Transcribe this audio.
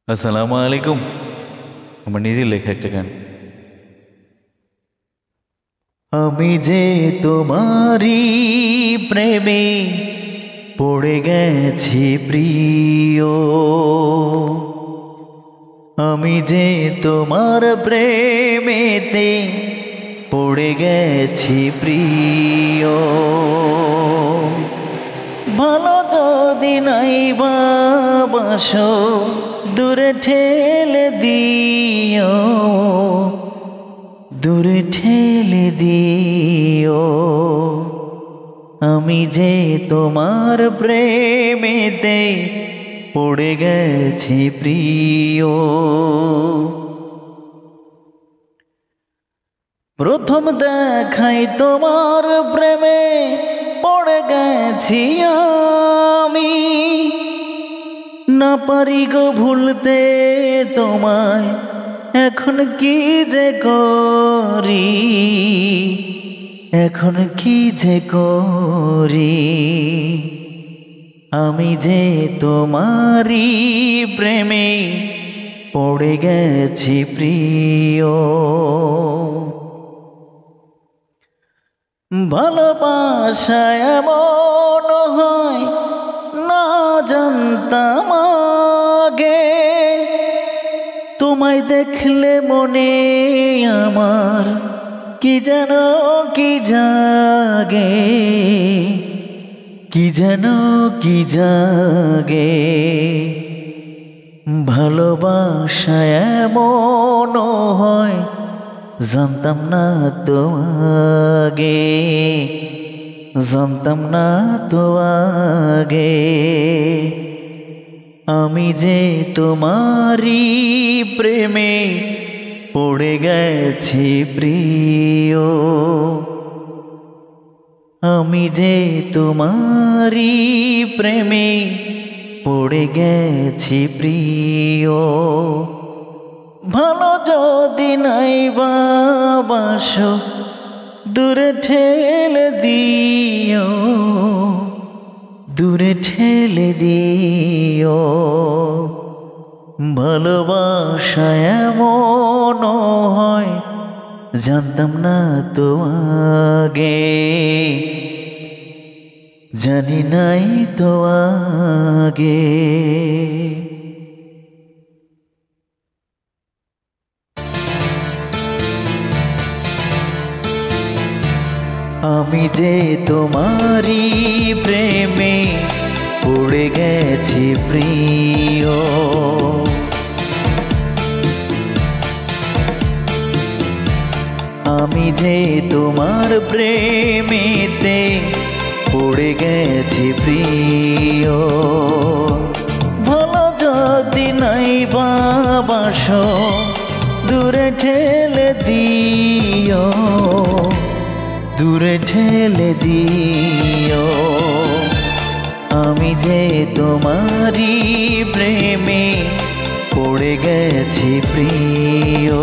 আসসালামু আলাইকুম। আমার নিজের লেখা একটা গান। আমি যে তোমারই প্রেমে পড়ে গেছি প্রিয়, আমি যে তোমার প্রেমেতে পড়ে গেছি প্রিয়। ভালো যদি নাই বাসো দূরে ঠেলে দিও, দূরে ঠেলে দিও। আমি যে তোমার প্রেমেতে পড়ে গেছি প্রিয়। প্রথম দেখাই তোমার প্রেমে পড়ে গেছি আমি, না পারি গো ভুলতে তোমায়, এখন কি যে করি, এখন কি যে করি। আমি যে তোমারই প্রেমে পড়ে গেছি প্রিয়। ভালোবাসা এমন হয় না জানতাম আগে, তোমায় দেখলে মনে আমার কি যেন কি জাগে, কি যেন কি জাগে। ভালোবাসা এমন হয় জানতাম না তো আগে, জানতাম না তো আগে। আমি যে তোমারই প্রেমে পড়ে গেছি প্রিয়, আমি যে তোমারই প্রেমে পড়ে গেছি প্রিয়। ভালো যদি নাই বাসো দূরে ঠেলে দিও, দূরে ঠেলে দিও। ভালোবাসা এমন হয় জানতাম না তো আগে, জানি নাই তো আগে। আমি যে তোমারই প্রেমে পড়ে গেছি প্রিয়, আমি যে তোমার প্রেমেতে পড়ে গেছি প্রিয়। ভালো যদি নাই বাসো দূরে ঠেলে দিও, দূরে ঠেলে দিও। আমি যে তোমারই প্রেমে পড়ে গেছি প্রিয়।